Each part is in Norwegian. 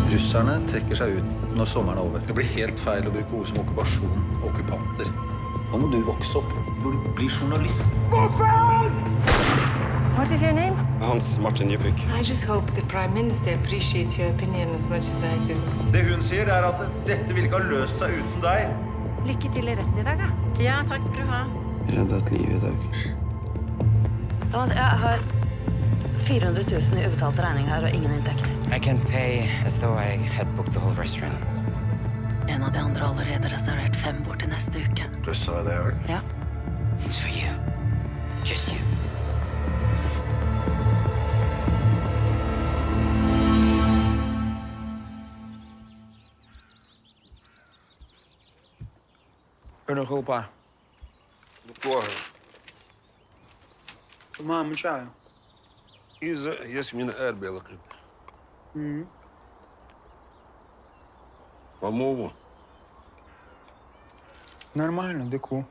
Russerne trekker seg ut når sommeren er over. Det blir helt feil å bruke ord som okkupasjon og okkupanter. Nå må du vokse opp. Du burde bli journalist. What is your name? Hans Martin Djupvik. I just hope the Prime Minister appreciates your opinion as much as I do. Det hun sier, er at dette vil ikke ha løst seg uten deg. Lykke til i retten i dag, da. Ja, takk skal du ha. Redda et liv i dag. Thomas, jeg har 400 000 i ubetalte regninger her og ingen inntekt. I can pay as though I had booked the whole restaurant. En av de andre har allerede reservert 5 bord til neste uke. Russere, det er det. Ja. It's for you. Just you. أنا غوبا Буквально. ما مشاعر Із Ясміна Ербіла. По-моєму, Нормально, дику.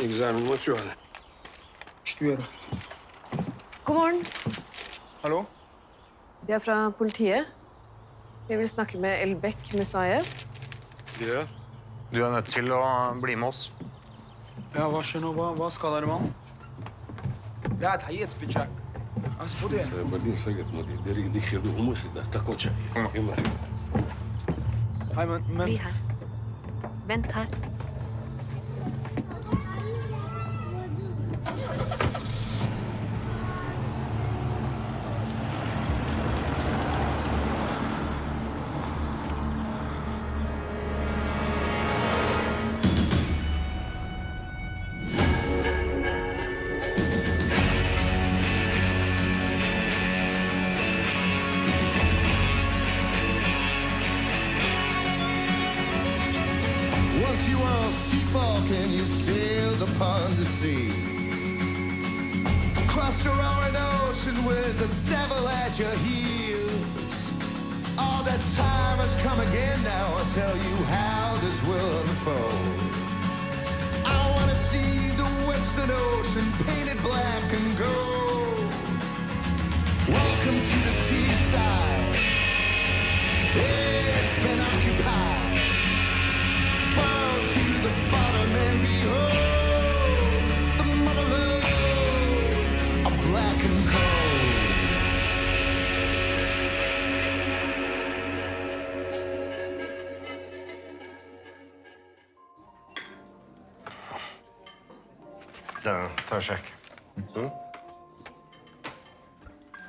екзамен мочали. Четверо. God morgen. Hallo? Vi er fra politiet. Vi vil snakke med Elbek Musayev. Ja. Du er nødt til å bli med oss. Ja, hva skjer nå? Hva skal dere, mann? Det er et heighetsbitsjekk. Господи. Блин, Сагат, смотри, Дерек Дихерду умышленно, да, стакоча. Hei, men Bli her. Vent her. Once you were a sea folk and you sailed upon the sea. Crossed a roaring ocean with the devil at your heels. All that time has come again now. I'll tell you how this will unfold. I want to see the Western Ocean painted black and gold. Welcome to the seaside. It's been occupied. Bow to the bottom and behold the motherlode of black and cold. Ta sjekk.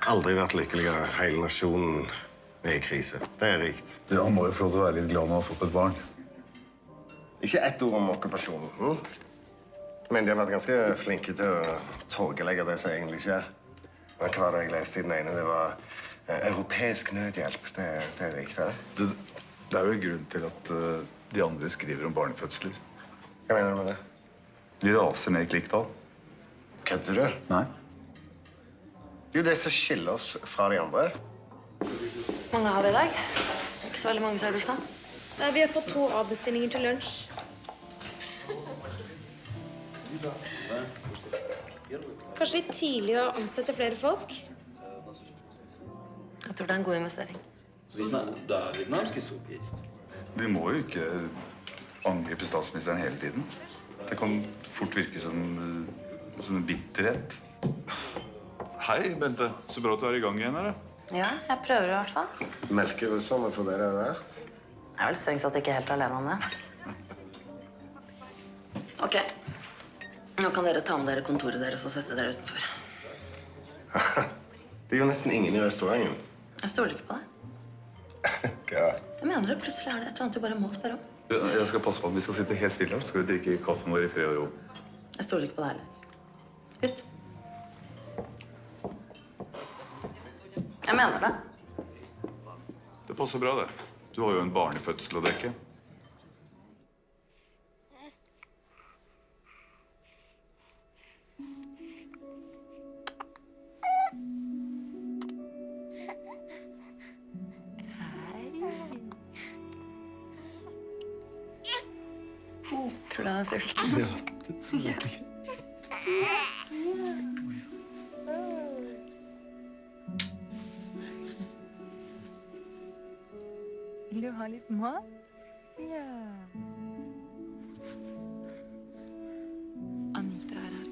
Aldri vært lykkeligere. Hele nasjonen er i krise. Det er rikt. Ja, han må jo få lov til å være litt glad når han har fått et barn. Ikke ett ord om okkupasjonen. Men de har vært ganske flinke til å torgelegge det som egentlig skjer. Men hva var det jeg leste i den ene? Det var europeisk nødhjelp. Det er riktig. Det er jo en grunn til at de andre skriver om barnefødsler. Hva mener du med det? Vi raser ned i klikktall. Kødder du? Nei. Det er jo det som skiller oss fra de andre. Mange har vi i dag. Ikke så veldig mange, ser det ut som. Vi har fått 2 avbestillinger til lunsj. Kanskje litt tidlig å ansette flere folk? Jeg tror det er en god investering. Vi må jo ikke angripe statsministeren hele tiden. Det kan fort virke som en bitterhet. Hei, Bente. Så bra at du er i gang igjen, eller? Ja, jeg prøver i hvert fall. Melkerusserne for det det har vært. Jeg er vel strengt tatt ikke helt alene om det. Ok. Nå kan dere ta med dere kontoret deres og sette dere utenfor. Det er jo nesten ingen i restauranten. Jeg stoler ikke på deg. Hva? Jeg mener det. Plutselig er det et eller annet du bare må spørre om. Jeg skal passe på at vi skal sitte helt stille, så skal vi drikke kaffen vår i fred og ro. Jeg stoler ikke på deg heller. Ut. Jeg mener det. Det passer bra, det. Du har jo en barnefødsel å dekke. Tror du han er sulten? Ja. ha litt mat? Ja. Anita er her.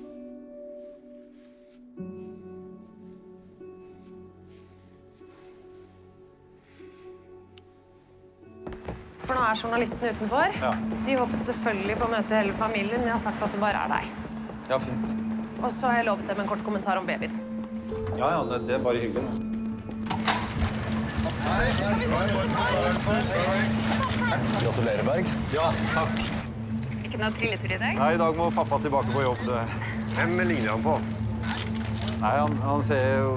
For nå er journalisten utenfor. Ja. De håpet selvfølgelig på å møte hele familien, men jeg har sagt at det bare er deg. Ja, fint. Og så har jeg lovet dem en kort kommentar om babyen. Ja, det er bare hyggelig. Gratulerer, Berg. Ja, takk. Ikke noe trilletur i dag? Nei, i dag må pappa tilbake på jobb. Hvem ligner han på? Nei, han ser jo...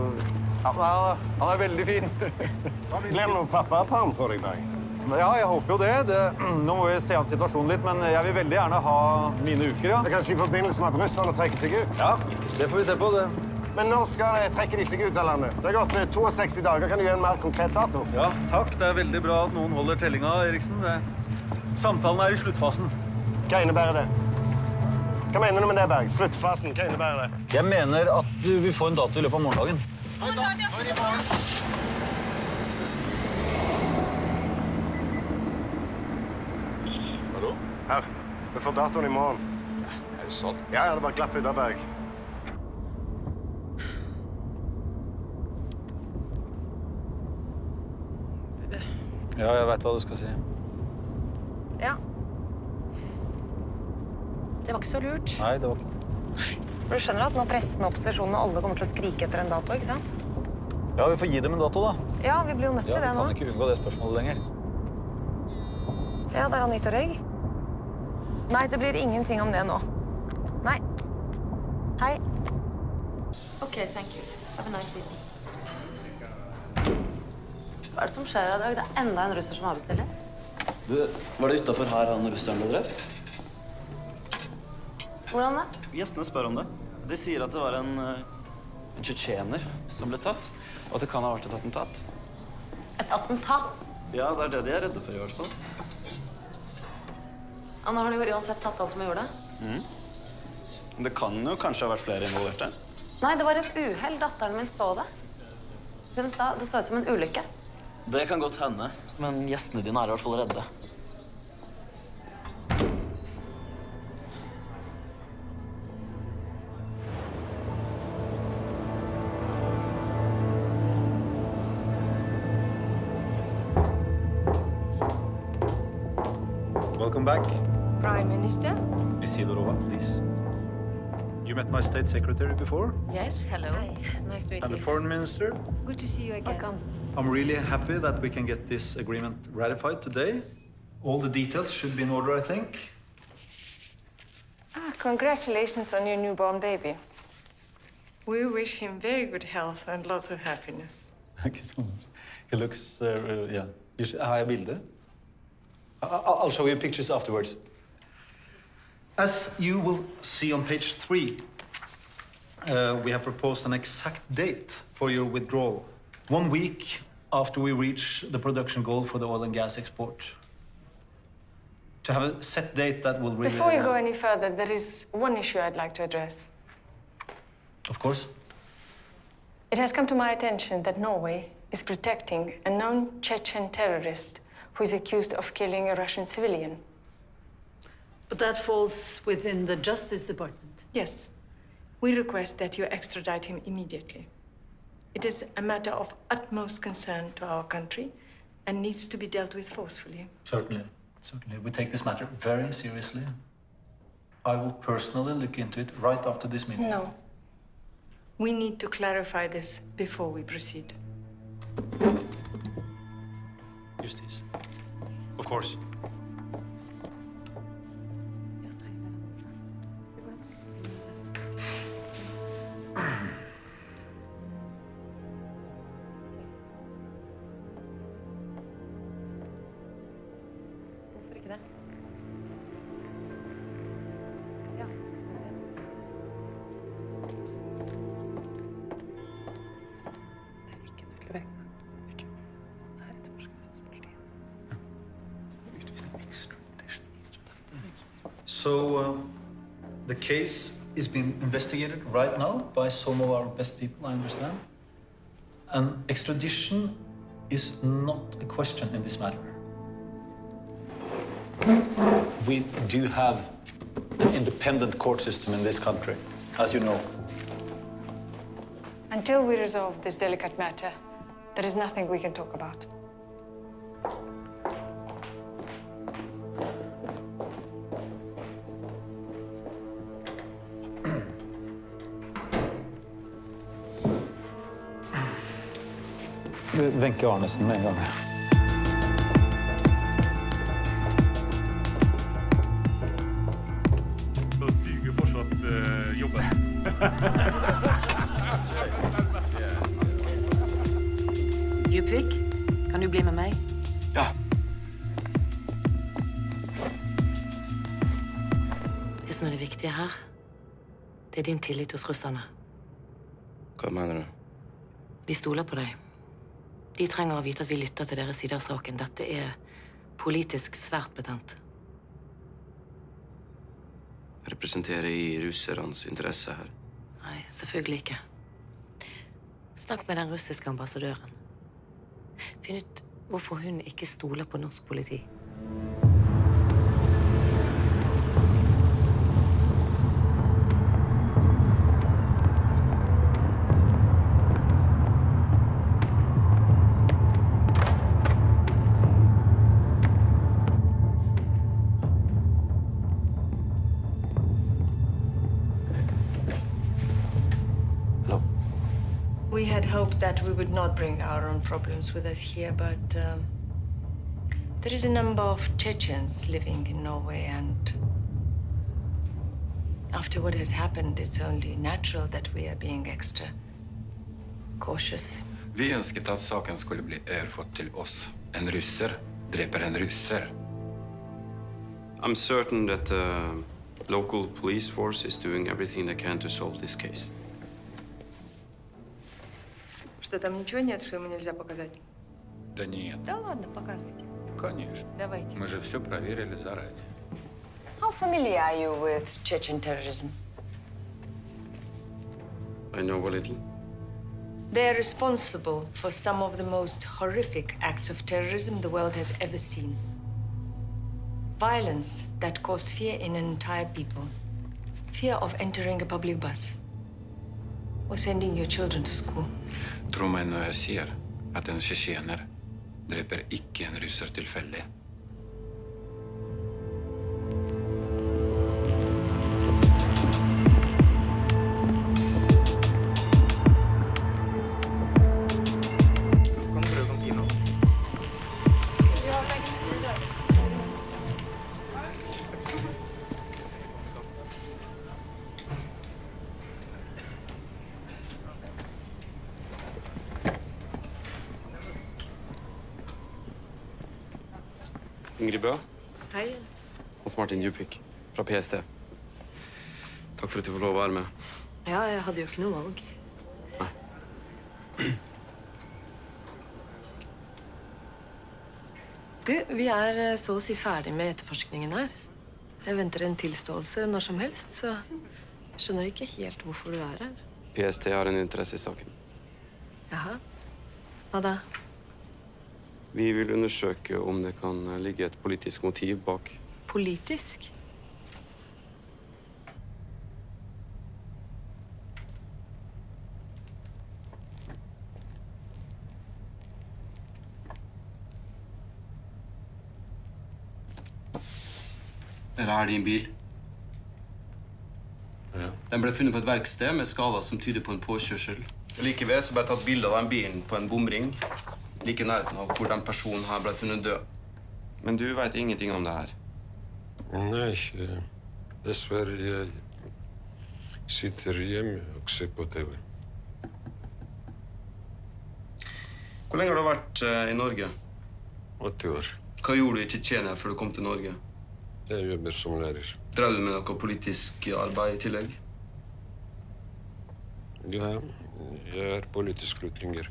Ja, han er veldig fin. Blir det noe pappaperm på deg, Berg? Ja, jeg håper jo det. Nå må vi se an situasjonen litt, men jeg vil veldig gjerne ha mine uker, ja. Det er kanskje i forbindelse med at russerne trekker seg ut? Ja, det får vi se på det. Men når skal trekke de seg ut av landet? Det har gått 62 dager. Kan du gjøre en mer konkret dato? Ja, takk. Det er veldig bra at noen holder tellinga, Eriksen. Samtalen er i sluttfasen. Hva innebærer det? Hva mener du med det, Berg? Sluttfasen, hva innebærer det? Jeg mener at du vil få en dato i løpet av morgendagen. Hallo? Her. Vi får datoen i morgen. Er det sant? Ja, det bare glapp ut av, Berg. Ja, jeg vet hva du skal si. Ja. Det var ikke så lurt. Nei, det var ikke. For du skjønner at nå pressen og opposisjonen og alle kommer til å skrike etter en dato, ikke sant? Ja, vi får gi dem en dato, da. Ja, vi blir jo nødt til Ja, det vi nå. kan ikke unngå det spørsmålet lenger. Ja, det er Anita Røyg. Nei, det blir ingenting om det nå. Nei. Hei. Okay, thank you. Have a nice evening. Hva er det som skjer i dag? Det er enda en russer som avbestiller. Du, var det utenfor her han russeren ble drept? Hvordan det? Gjestene spør om det. De sier at det var en tsjetsjener som ble tatt, og at det kan ha vært et attentat. Et attentat? Ja, det er det de er redde for i hvert fall. Ja, nå har de jo uansett tatt han som gjorde det. Det kan jo kanskje ha vært flere involverte. Nei, det var et uheld. Datteren min så det. Hun sa det så ut som en ulykke. Det kan godt hende, men gjestene dine er i hvert fall redde. Welcome back. Prime Minister? Isidorova, please. You met my state secretary before? Yes, hello. Hi, nice to meet And the you. foreign minister? Good to see you again. Welcome. I'm really happy that we can get this agreement ratified today. All the details should be in order, I think. Congratulations on your newborn baby. We wish him very good health and lots of happiness. Thank you so much. He looks, yeah. Har jeg bilder? I'll show you pictures afterwards. As you will see on page 3, we have proposed an exact date for your withdrawal. 1 week after we reach the production goal for the oil and gas export. To have a set date that will really... Before you go any further, there is one issue I'd like to address. Of course. It has come to my attention that Norway is protecting a known Chechen terrorist who is accused of killing a Russian civilian. But that falls within the Justice Department. Yes. We request that you extradite him immediately. It is a matter of utmost concern to our country and needs to be dealt with forcefully. Certainly. Certainly. We take this matter very seriously. I will personally look into it right after this meeting. No. We need to clarify this before we proceed. Justice. Of course. Hvorfor ikke det? Ja, So, the case is being investigated right now by some of our best people, I understand. And extradition is not a question in this matter. We do have an independent court system in this country, as you know. Until we resolve this delicate matter, there is nothing we can talk about. Wenche Arnesen med en gang. Så suger fortsatt jobben. Djupvik, kan du bli med meg? Ja. Det som er det viktige her, det er din tillit hos russerne. Hva mener du? De stoler på deg. De trenger å vite at vi lytter til deres side av saken. Dette er politisk svært betent. Representerer I russerens interesse her? Nei, selvfølgelig ikke. Snakk med den russiske ambassadøren. Finn ut hvorfor hun ikke stoler på norsk politi. We had hoped that we would not bring our own problems with us here, but there is a number of Chechens living in Norway, and after what has happened, it's only natural that we are being extra cautious. Vi ønsket at saken skulle bli overført til oss. En russer dreper en russer. I'm certain that the local police force is doing everything they can to solve this case. Что, там ничего нет, что ему нельзя показать? Да нет, Да ладно, показывайте. конечно. Давайте. Мы же все проверили заранее. How familiar are you with Chechen terrorism? I know a little. They're responsible for some of the most horrific acts of terrorism the world has ever seen. Violence that caused fear in an entire people. Fear of entering a public bus. Or sending your children to school. Tro meg når jeg sier at en tsjetsjener dreper ikke en russer tilfeldig. Ingrid Bø. Hei. Hans Martin Djupvik fra PST. Takk for at du får lov å være med. Ja, jeg hadde jo ikke noe valg. Du, vi er så å si ferdig med etterforskningen her. Jeg venter en tilståelse når som helst, så jeg skjønner ikke helt hvorfor du er her. PST har en interesse I saken. Jaha. Hva da? Vi vil undersøke om det kan ligge et politisk motiv bak. Politisk? Eller er din bil? Ja. Den ble funnet på et verksted med skader som tyder på en påkjørsel. Likevel så ble tatt bilde av den bilen på en bomring, like nærheten av hvor den personen her ble funnet død. Men du vet ingenting om det her? Nei, dessverre jeg sitter hjemme og ser på TV. Hvor lenge har du vært I Norge? 80 år. Hva gjorde du I Tsjetsjenia før du kom til Norge? Jeg jobber som lærer. Drev du med noe politisk arbeid I tillegg? Ja, jeg er politisk flyktninger.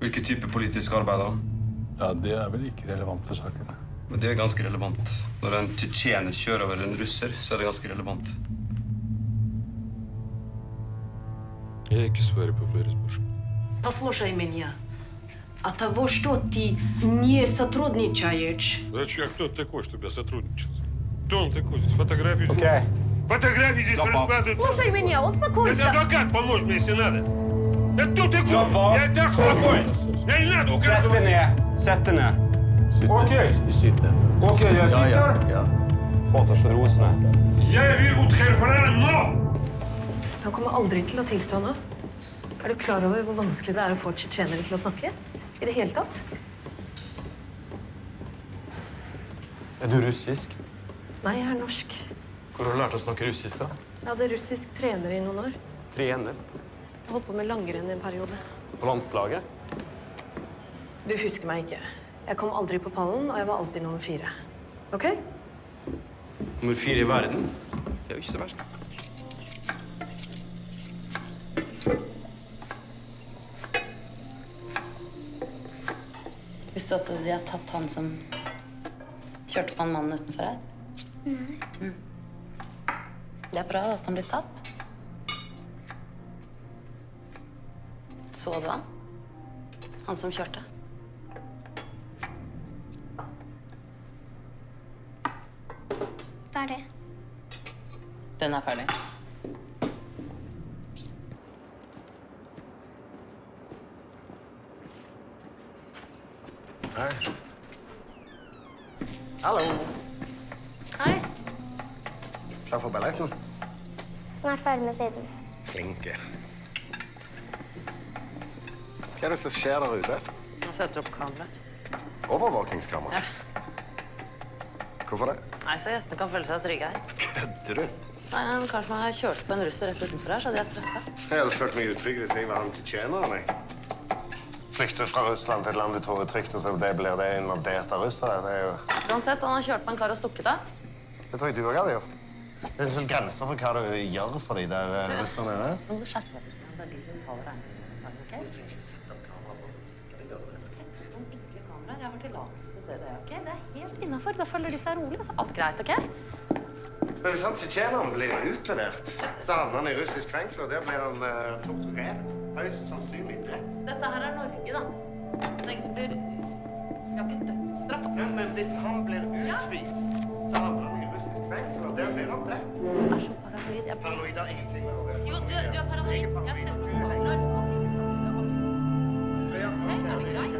Hvilken type politisk arbeid da? Ja, det er vel ikke relevant for saken. Men det er ganske relevant. Når en tsjetsjener kjører over en russer, så er det ganske relevant. Jeg ikke svarer på flere spørsmål. Послушай меня. А того, что ты не сотрудничаешь. Зачем? Кто ты такой, чтобы я сотрудничал? Кто он такой здесь? Фотографии здесь? Фотографии здесь раскладывают. Слушай меня, успокойся. Это адвокат поможет мне, если надо. Это кто такой? Я и так спокоен. Я не надо указывать. Sett deg ned. Окей. Okej, jeg sitter. Ja. Återslår Jeg vil ut herfra nå! Han kommer aldri til å tilstå nå. Er du klar over hvor vanskelig det er å få tsjetsjenere til å snakke? I det hele tatt? du russisk? Nei, jeg er norsk. Hvor har du lært å snakke russisk, da? Jeg hadde russisk trener i noen år. Trener? Jeg holdt på med langrenn i en periode. På landslaget? Du husker meg ikke. Jeg kom aldri på pallen, og jeg var alltid nummer 4. Ok? Nummer 4 i verden? Det er jo ikke så verst. Visste du at de har tatt han som kjørte på en mann utenfor her? Nei. Det er bra at han blir tatt. Så du han? Han som kjørte? Ferdig. Den er ferdig. Hei. Hallo. Hei. Klar for balletten? Snart ferdig med siden. Flinke. Hva er det som skjer der ute? Han setter opp kamera. Overvåkingskamera? Hvorfor det? Nei, så gjestene kan føle seg trygge her. Kødder du? Nei, en kar som har kjørt på en russer rett utenfor her, så hadde jeg stresset. Jeg hadde følt meg utrygg hvis jeg var han til tjeneren, jeg. Flykte fra Russland til et land du tror er trygt, og så blir det invadert av russere. Det er jo... Uansett, han har kjørt på en kar og stukket av. Det tror jeg du også hadde gjort. Det er vel grenser for hva du gjør for de der russerne, ne? Nå må du skjerpe deg, det er de som taler her. Ok? Sett opp noen enkle kameraer. Jeg har tillatelse til det, ok? Det er helt innenfor. Da følger de seg rolig, så alt greit, ok? Men hvis han til tjeneren blir utlevert, så havner han i russisk fengsel, og der blir han torturert. Høyst sannsynlig drept. Dette her er Norge, da. Det er ingen som blir... Vi har ikke dødsstraff. Ja, men hvis han blir utvist, så havner han i russisk fengsel, og der blir han drept. Du er så paranoid. Paranoid har ingenting med å gjøre. Jo, du er paranoid. Jeg har sett på kameraer som har filmet. Hei, er det greit?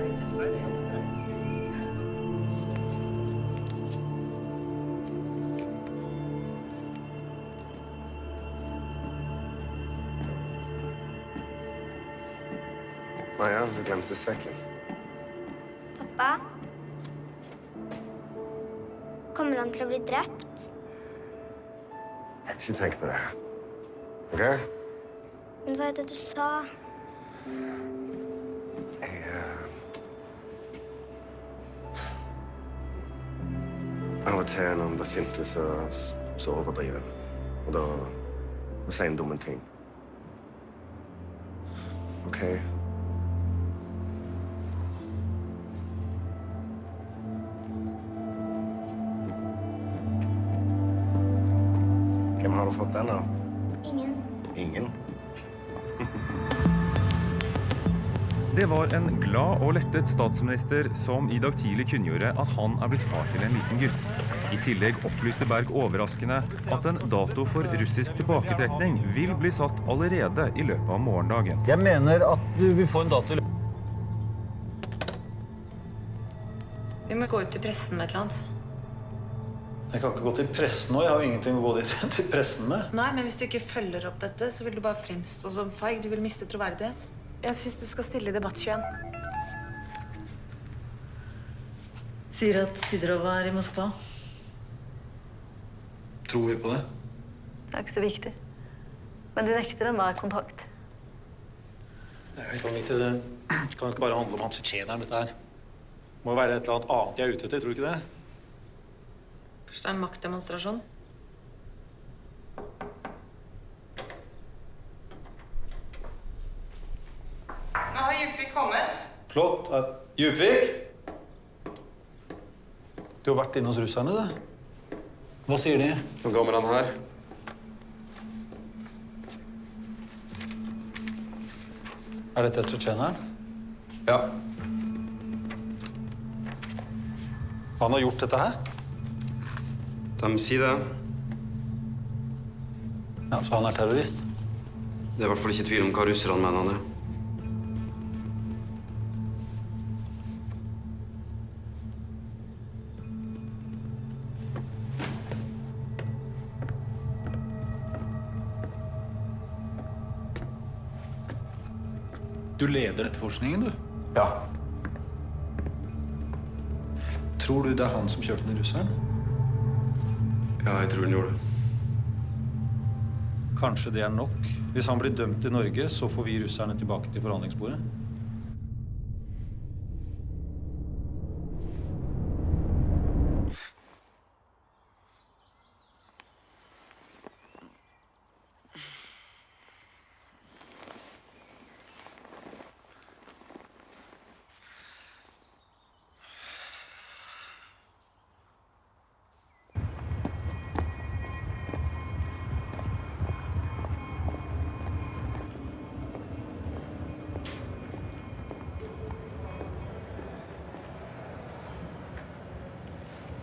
Maja, du glemte sekken. Pappa? Kommer han til å bli drept? Ikke tenk på det. Ok? Men hva er det du sa? Av og til når han blir sint, så overdriver han. Og da sier han dumme ting. Ok? Hvem har du fått den av? Ingen. Ingen? Det var en glad og lettet statsminister som i dag tidlig kunngjorde at han er blitt far til en liten gutt. I tillegg opplyste Berg overraskende at en dato for russisk tilbaketrekning vil bli satt allerede i løpet av morgendagen. Jeg mener at du vil få en dato. Vi må gå ut til pressen med et eller annet. Jeg kan ikke gå til pressen nå. Jeg har jo ingenting å gå til pressen med. Nei, men hvis du ikke følger opp dette, så vil du bare fremstå som feig. Du vil miste troverdighet. Jeg synes du skal stille i debatt 21. Sier at Sidorov er i Moskva. Tror vi på det? Det er ikke så viktig. Men de nekter enhver kontakt. Jeg kan ikke det. Det kan ikke bare handle om han tsjetsjeneren, dette her. Det må være et eller annet annet jeg er ute etter, tror du ikke det? Kanskje det er en maktdemonstrasjon? Nå har Djupvik kommet. Flott. Djupvik? Du har vært inne hos russerne, da. Hva sier de? Nå kommer han her. Er dette tsjetsjeneren? Ja. Han har gjort dette her? De sier det. Ja, så han er terrorist? Det er i hvert fall ikke tvil om hva russerne mener han er. Du leder etterforskningen, du? Ja. Tror du det er han som kjørte den russeren? Ja, jeg tror han gjorde det. Kanskje det er nok. Hvis han blir dømt i Norge, så får vi russerne tilbake til forhandlingsbordet.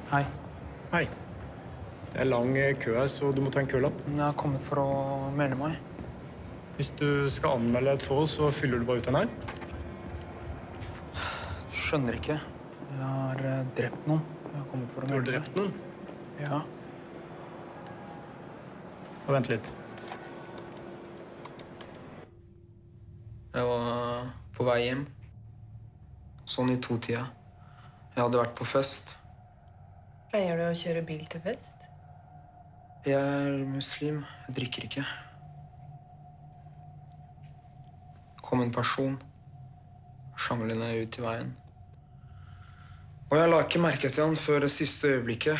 Hei. Hei. Det er lang kø her, så du må ta en kølapp. Jeg har kommet for å melde meg. Hvis du skal anmelde et forhold, så fyller du bare ut den her. Du skjønner ikke. Jeg har drept noen. Jeg har kommet for å melde meg. Du har drept noen? Ja. Og vent litt. Jeg var på vei hjem. Sånn i 2-tida. Jeg hadde vært på fest. Pleier du å kjøre bil til fest? Jeg er muslim. Jeg drikker ikke. Kom en person. Sjanglet jeg ut i veien. Og jeg la ikke merke til han før det siste øyeblikket.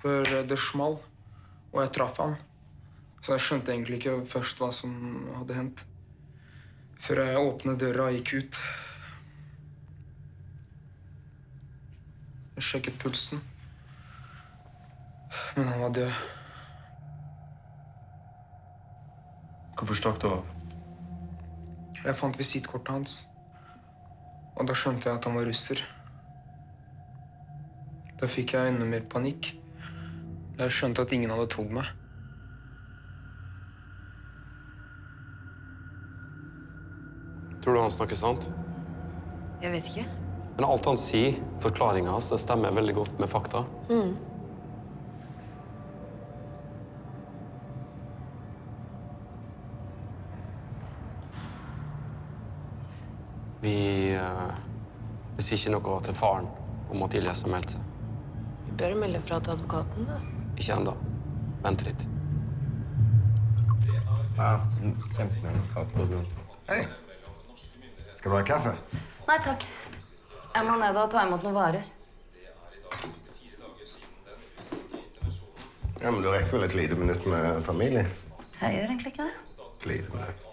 Før det small. Og jeg traff han. Så jeg skjønte egentlig ikke først hva som hadde hendt. Før jeg åpnet døra og gikk ut. Jeg sjekket pulsen. Men han var død. Hvorfor stakk du av? Jeg fant visittkortet hans. Og da skjønte jeg at han var russer. Da fikk jeg enda mer panikk. Jeg skjønte at ingen hadde trodd meg. Tror du han snakker sant? Jeg vet ikke. Men alt han sier, forklaringen hans, det stemmer veldig godt med fakta. Vi sier ikke noe til faren om at Ilyas har meldt seg. Vi bør melde fra til advokaten, da. Ikke enda. Vent litt. Ja, 15 minutter. Hei. Skal du ha kaffe? Nei, takk. Jeg må ned og ta imot noen varer. Ja, men du rekker vel et lite minutt med familie? Jeg gjør egentlig ikke det. Et lite minutt.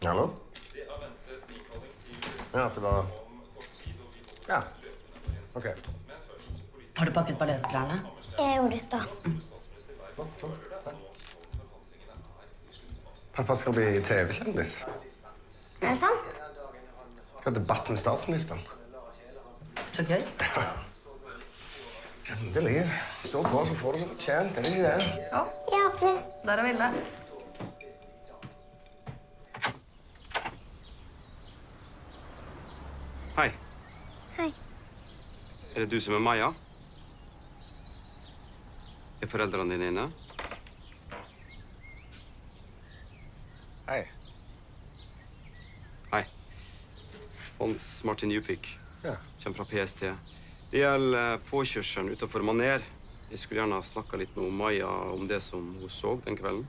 Hallo? Ja, det var... Ja, ok. Har du pakket ballettklærne? Jeg gjorde det i stad. Pappa skal bli TV-kjendis. Er det sant? Skal ha debatt med statsministeren. Så gøy. Endelig. Stå på, så får du så fortjent. Er det ikke det? Ja. Ja, det. Der er Vilde. Hei. Hei. Er det du som er Maja? Er foreldrene dine inne? Hei. Hei. Hans Martin Djupvik. Ja. Kommer fra PST. Det gjelder påkjørselen utenfor Maner. Jeg skulle gjerne ha snakket litt med Maja om det som hun så den kvelden.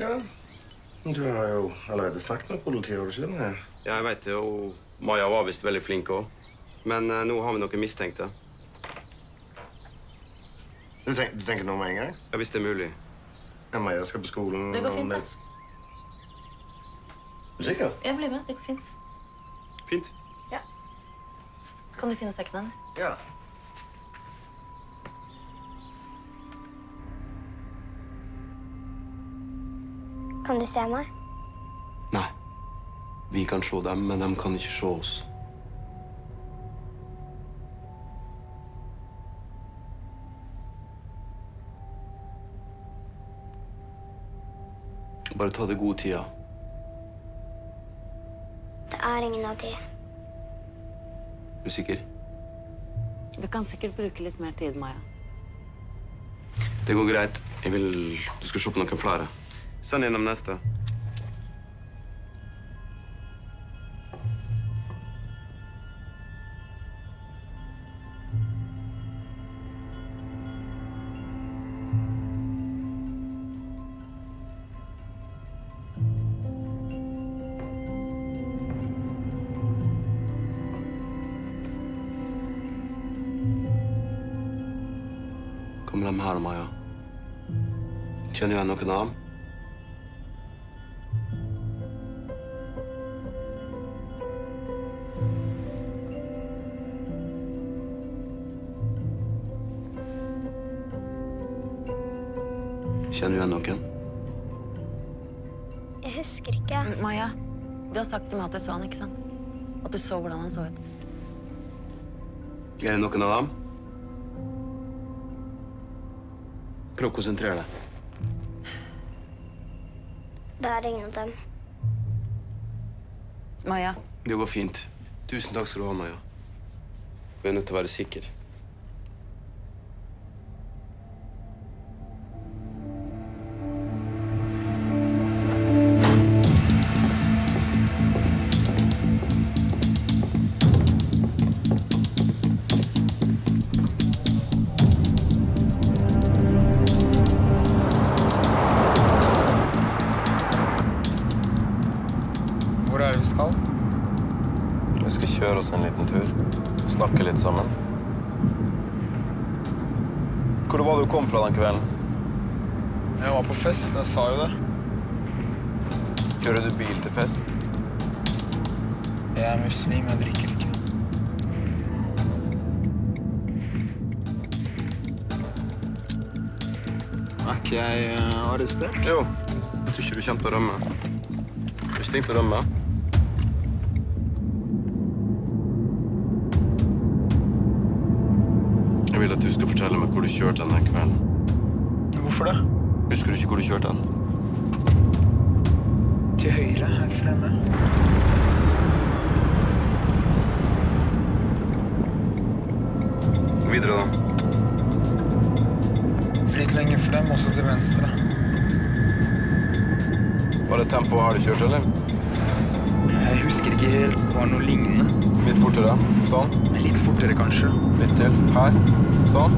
Ja, men du har jo allerede snakket med politiet, har du ikke det? Ja, jeg vet det, og Maja var visst veldig flink også. Men nå har vi noen mistenkte. Du tenker noe med en gang? Ja, hvis det er mulig. Ja, Maja skal på skolen. Det går fint, da. Er du sikker? Jeg blir med. Det går fint. Fint. Ja. Kan du finne sekken hennes? Ja. Kan du se meg? Nei. Vi kan se dem, men de kan ikke se oss. Bare ta det god tida. Det er ingen av de. Er du sikker? Du kan sikkert bruke litt mer tid, Maja. Det går greit. Jeg vil du skal se på noen flere. Send gjennom neste. Kommer de her, Maja? Kjenner du igjen noen av dem? Kjenner du igjen noen? Jeg husker ikke. Maja, du har sagt til meg at du så han, ikke sant? At du så hvordan han så ut. Er det noen av dem? Prøv å konsentrere deg. Det er ingen av dem. Maja. Det går fint. Tusen takk skal du ha, Maja. Vi er nødt til å være sikre. Hvor er det vi skal? Vi skal kjøre oss en liten tur. Snakke litt sammen. Hvor var du kom fra den kvelden? Jeg var på fest, jeg sa jo det. Kjører du bil til fest? Jeg er muslim, jeg drikker ikke. Er ikke jeg arrestert? Jo. Jeg tror ikke du kommer til å rømme. Du har tenkt å rømme? Jeg vil at du skal fortelle meg hvor du kjørte den kvelden. Hvorfor det? Husker du ikke hvor du kjørte den? Til høyre, her fremme. Videre da. Litt lenger frem, også til venstre. Var det tempo har du kjørt, eller? Jeg husker ikke helt. Det var noe lignende. Litt fortere. Sånn. Litt fortere, kanskje. Litt til. Her. Sånn.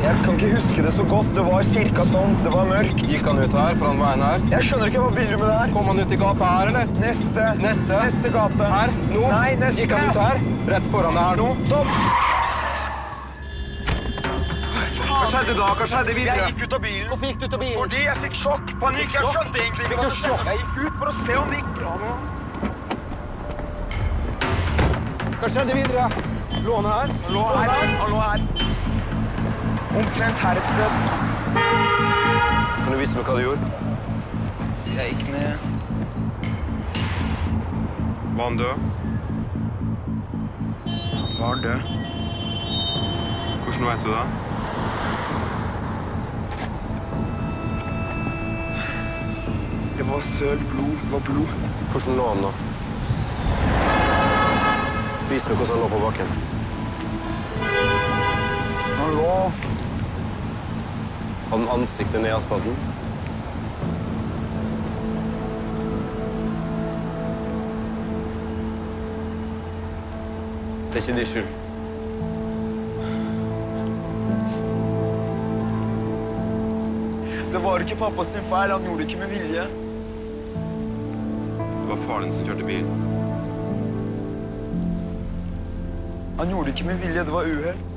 Jeg kan ikke huske det så godt. Det var cirka sånn. Det var mørkt. Gikk han ut her, foran veien her? Jeg skjønner ikke. Hva vil du med det her? Kom han ut i gata her, eller? Neste. Neste. Neste gate. Her. Nå. Nei, neste. Gikk han ut her? Rett foran deg her nå. Stopp! Hva skjedde da? Hva skjedde videre? Jeg gikk ut av bilen. Hvorfor gikk du ut av bilen? Fordi jeg fikk sjokk. Panikk. Jeg skjønte egentlig ikke hva som skjedde. Jeg gikk ut for å se om det gikk bra nå. Hva skjedde videre? Lå han her? Han lå her. Han lå her. Omtrent her et sted. Kan du vise meg hva du gjorde? Jeg gikk ned. Var han død? Han var død. Hvordan vet du det? Det var sølt blod. Det var blod. Hvordan lå han da? Vis meg hvordan han lå på bakken. Han lå... Hadde han ansiktet ned i asfalten? Det er ikke din skyld. Det var ikke pappas sin feil. Han gjorde det ikke med vilje. Det var faren din som kjørte bilen. Han gjorde det ikke med vilje. Det var uheld.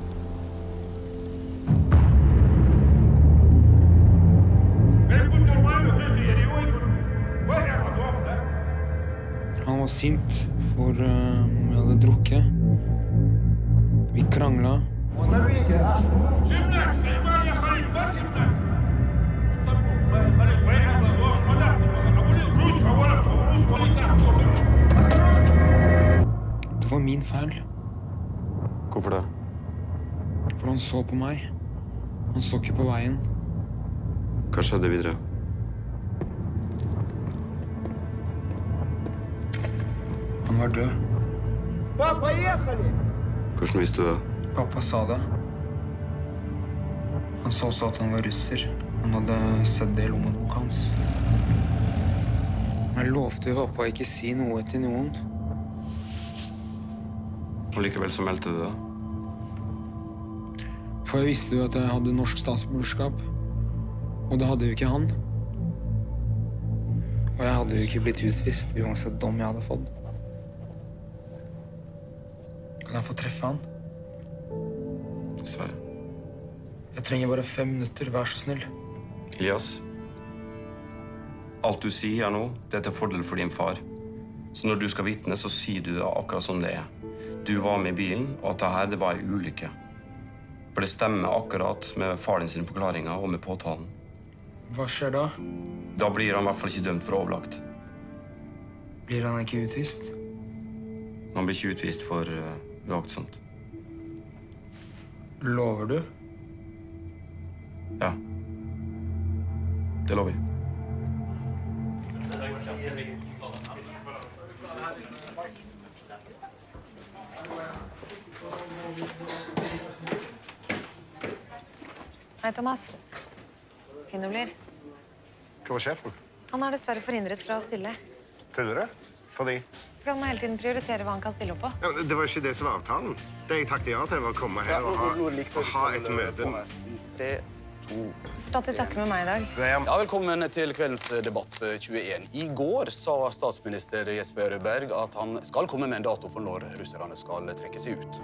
Han var sint for jeg hadde drukket. Vi krangla. Det var min feil. Hvorfor det? For han så på meg. Han så ikke på veien. Hva skjedde videre? Han var død. Hvordan visste du det? Pappa sa det. Han sa også at han var russer. Han hadde sett det i lommeboka hans. Jeg lovte pappa ikke si noe til noen. Og likevel så meldte du det? For jeg visste jo at jeg hadde norsk statsborgerskap. Og det hadde jo ikke han. Og jeg hadde jo ikke blitt utvist uansett dom jeg hadde fått. Kan jeg få treffe han? Dessverre. Jeg trenger bare 5 minutter, vær så snill. Elias, alt du sier her nå, det er til fordel for din far. Så når du skal vitne, så sier du det akkurat som det er. Du var med i bilen, og at dette det var en ulykke. For det stemmer akkurat med far din sine forklaringer og med påtalen. Hva skjer da? Da blir han i hvert fall ikke dømt for overlagt. Blir han ikke utvist? Han blir ikke utvist for uaktsomt. Lover du? Ja. Det lover jeg. Hei, Thomas. Fin du blir. Hva var sjefen? Han er dessverre forhindret fra å stille. Tuller du? Fordi? For han må hele tiden prioritere hva han kan stille opp på. Ja, det var ikke det som var avtalen. Det jeg takket ja til var å komme her og ha et møte. 3, 2... Alltid takke med meg i dag. Ja, velkommen til kveldens debatt 21. I går sa statsminister Jesper Berg at han skal komme med en dato for når russerne skal trekke seg ut.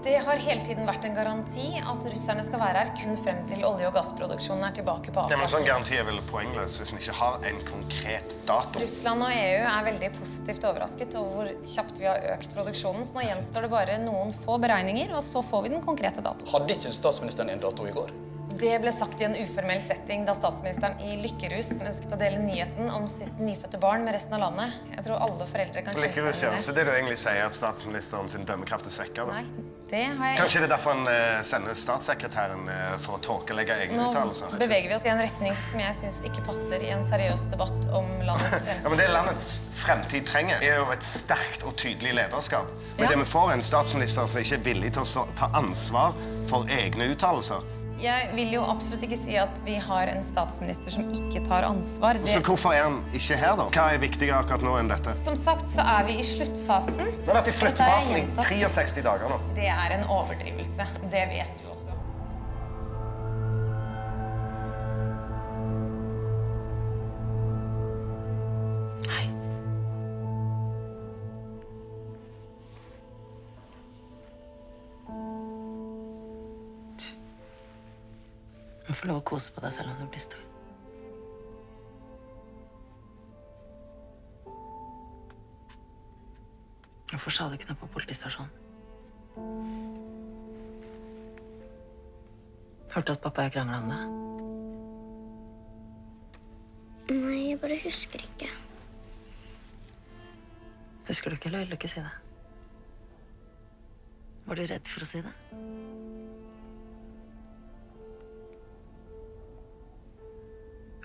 Det har hele tiden vært en garanti at russerne skal være her kun frem til olje- og gassproduksjonen er tilbake på Ja, men avtalen. sånn garanti er vel poengløs hvis en ikke har en konkret dato. Russland og EU er veldig positivt overrasket over hvor kjapt vi har økt produksjonen, så nå gjenstår det bare noen få beregninger, og så får vi den konkrete datoen. Hadde ikke statsministeren en dato i går? Det ble sagt i en uformell setting da statsministeren i Lykkerus ønsket å dele nyheten om sitt nyfødte barn med resten av landet. Jeg tror alle foreldre kan Lykkerus, ja. kjenne Så det du egentlig sier er at statsministeren sin dømmekraft er svekket, da? Nei, det har jeg Kanskje det er derfor han sender statssekretæren for å tåkelegge egne uttalelser? Nå beveger vi oss i en retning som jeg synes ikke passer i en seriøs debatt om landets fremtid. Ja, men det landets fremtid trenger er jo et sterkt og tydelig lederskap. Men det vi får er en statsminister som ikke er villig til å ta ansvar for egne uttalelser. Jeg vil jo absolutt ikke si at vi har en statsminister som ikke tar ansvar. Så hvorfor er han ikke her, da? Hva er viktigere akkurat nå enn dette? Som sagt så er vi i sluttfasen. Vi har vært i sluttfasen i 63 dager nå. Det er en overdrivelse. Det vet du også. Du får lov å kose på deg selv om du blir stor. Hvorfor sa du ikke noe på politistasjonen? Hørte at pappa og jeg kranglet om det? Nei, jeg bare husker ikke. Husker du ikke, eller vil du ikke si det? Var du redd for å si det?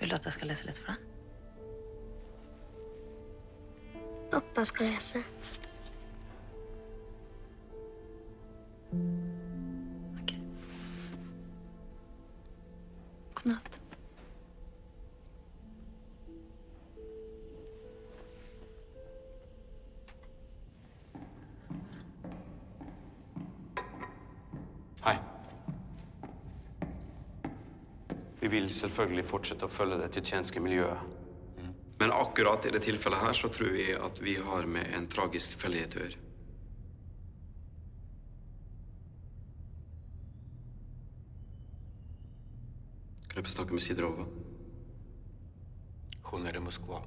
Vil du at jeg skal lese litt for deg? Pappa skal lese. Ok. God natt. Hei. Vi vil selvfølgelig fortsette å følge det tsjetsjenske miljøet. Men akkurat i det tilfellet her så tror vi at vi har med en tragisk tilfeldighet å gjøre. Kan jeg få snakke med Sidorova? Hun er i Moskva.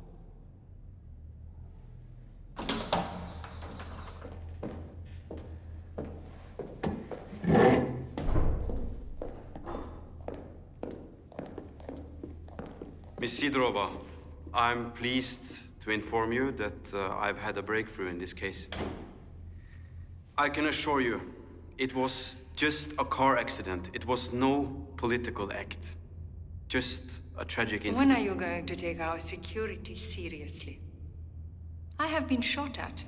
Miss Sidorova, I'm pleased to inform you that I've had a breakthrough in this case. I can assure you, it was just a car accident. It was no political act. Just a tragic incident. When are you going to take our security seriously? I have been shot at.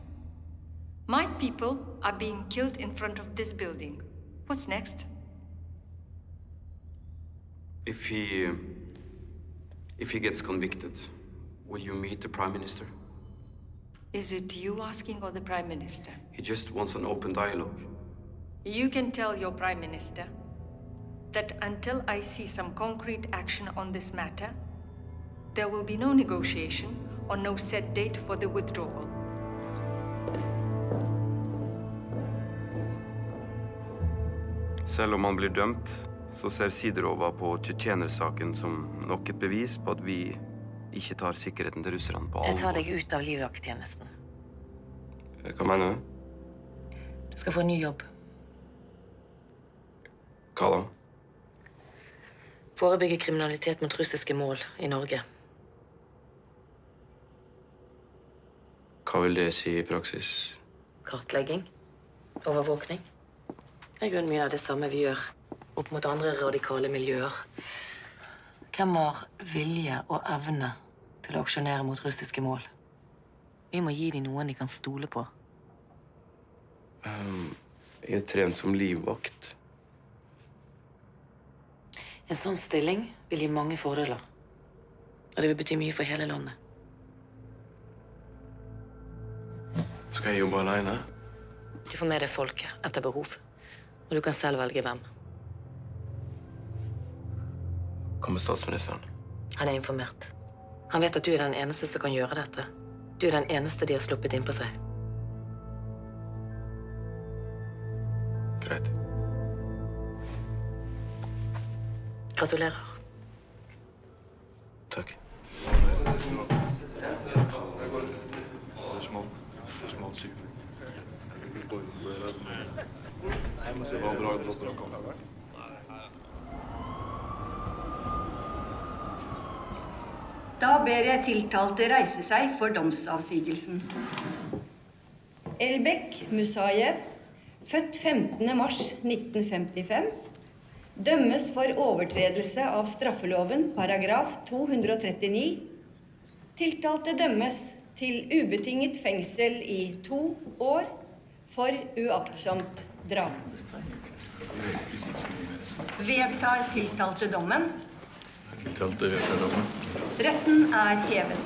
My people are being killed in front of this building. What's next? If he gets convicted, will you meet the Prime Minister? Is it you asking or the Prime Minister? He just wants an open dialogue. You can tell your Prime Minister that until I see some concrete action on this matter, there will be no negotiation or no set date for the withdrawal. Selv om han blir dømt, så ser Sidorova på Tsjetsjener-saken som nok et bevis på at vi ikke tar sikkerheten til russerne på alvor. Jeg tar deg ut av livvakttjenesten. Hva mener du? Du skal få en ny jobb. Hva da? Forebygge kriminalitet mot russiske mål i Norge. Hva vil det si i praksis? Kartlegging. Overvåkning. Det er jo mye av det samme vi gjør opp mot andre radikale miljøer. Hvem har vilje og evne til å aksjonere mot russiske mål? Vi må gi dem noen de kan stole på. Jeg er trent som livvakt. En sånn stilling vil gi mange fordeler. Og det vil bety mye for hele landet. Skal jeg jobbe alene? Du får med deg folket etter behov. Og du kan selv velge hvem. Hva med statsministeren? Han er informert. Han vet at du er den eneste som kan gjøre dette. Du er den eneste de har sluppet inn på seg. Greit. Gratulerer. Takk. Da ber jeg tiltalte reise seg for domsavsigelsen. Elbek Musayev, født 15. mars 1955, dømmes for overtredelse av straffeloven paragraf 239. Tiltalte dømmes til ubetinget fengsel i 2 år for uaktsomt drap. Vedtar tiltalte dommen. Tiltalte vedtar dommen. Retten er hevet.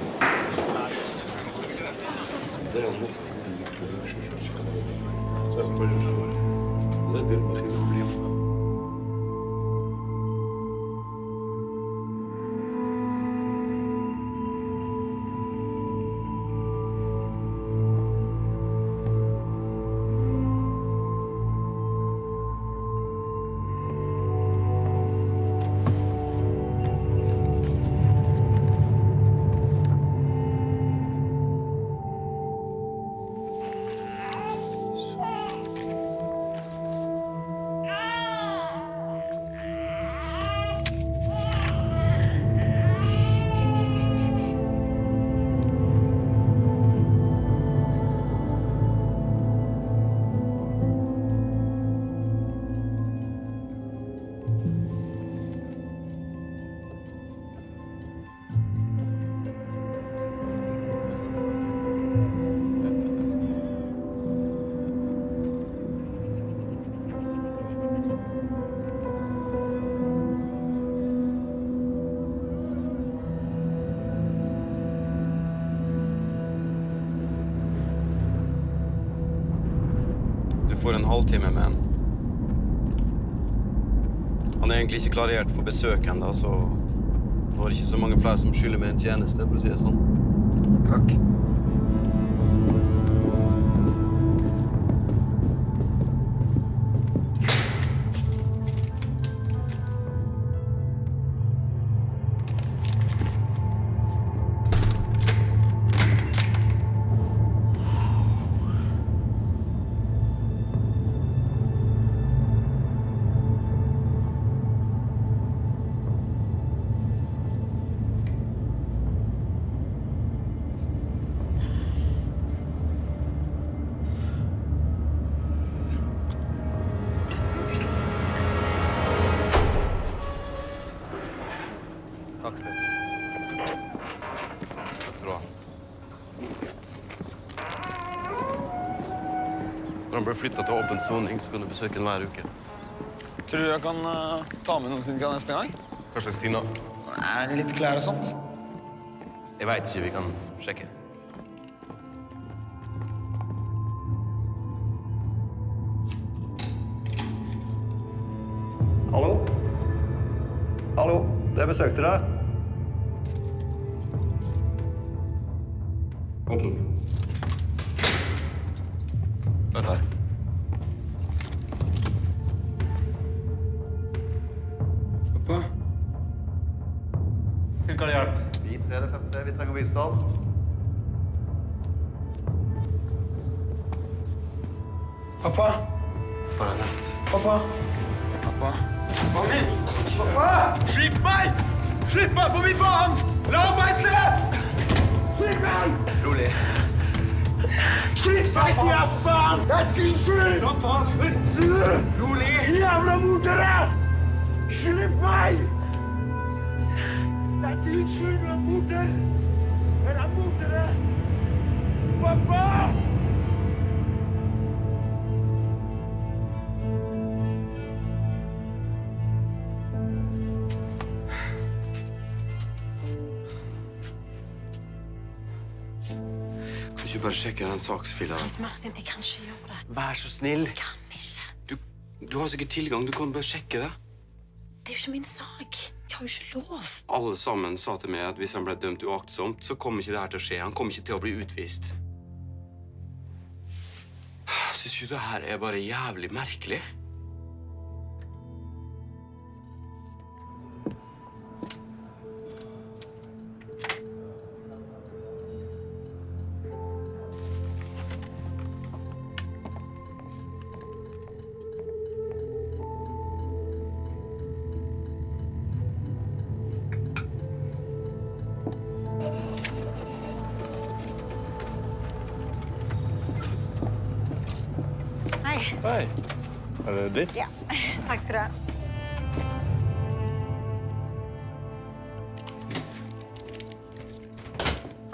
For en halvtime med han. Han er egentlig ikke klarert for besøk enda, så det var ikke så mange flere som skylder med en tjeneste, for å si det sånn. Takk. Når han ble flyttet til åpen soning, så kunne du besøke han hver uke. Tror du jeg kan ta med noen til neste gang? Hva slags ting da? Litt klær og sånt. Jeg vet ikke, vi kan sjekke. Hallo? Hallo, det er besøk til deg. Åpne. Vent her. Pappa? Hvem kan det hjelpe? Vi 3. det 5. Vi trenger bistand. Pappa? Bare vent. Pappa? Pappa? Pappa! Slipp meg! Slipp meg, for min faen! La meg se! Slipp meg! Rolig. Slipp meg, sier jeg, for faen! Det er din skyld! Slapp av! Rolig! Jævla mordere! Slipp meg! Det er din skyld, du er morder! Dere er mordere! Pappa! Kan du ikke bare sjekke den saksfila? Martin, jeg kan ikke gjøre det. Vær så snill. Jeg kan ikke. Du har sikkert tilgang, du kan bare sjekke det. Det er jo ikke min sak. Jeg har jo ikke lov. Alle sammen sa til meg at hvis han ble dømt uaktsomt, så kommer ikke det her til å skje. Han kommer ikke til å bli utvist. Synes du det her er bare jævlig merkelig? Hei. Er det ditt? Ja, takk skal du ha.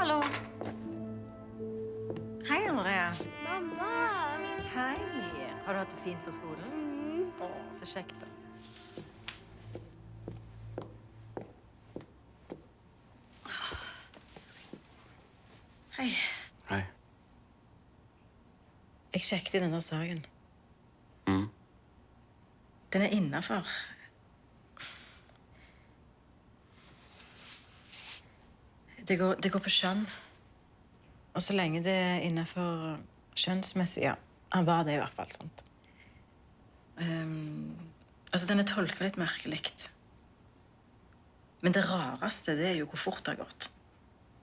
Hallo. Hei, Andrea. Mamma! Hei. Har du hatt det fint på skolen? Å, så kjekt da. Hei. Hei. Jeg sjekket i denne saken. Mm. Den er innenfor. Det går på skjønn. Og så lenge det er innenfor skjønnsmessig, ja. Han var det i hvert fall, sant? Altså, den er tolket litt merkelikt. Men det rareste, det er jo hvor fort det har gått.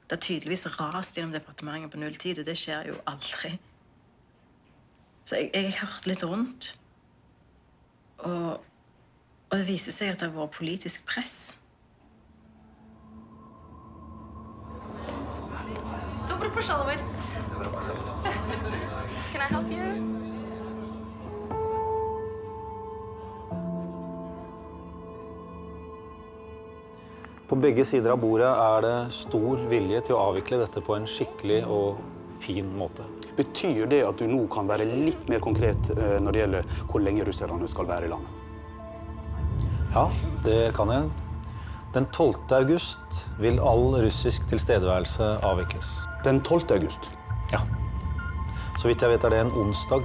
Det har tydeligvis rast gjennom departementet på 0 tid, og det skjer jo aldri. Så jeg har hørt litt rundt, og det viser seg at det har vært politisk press. Добро пожаловать. Can I help you? På begge sider av bordet er det stor vilje til å avvikle dette på en skikkelig og fin måte. Betyr det at du nå kan være litt mer konkret når det gjelder hvor lenge russerne skal være i landet? Ja, det kan jeg. Den 12. august vil all russisk tilstedeværelse avvikles. Den 12. august? Ja. Så vidt jeg vet er det en onsdag.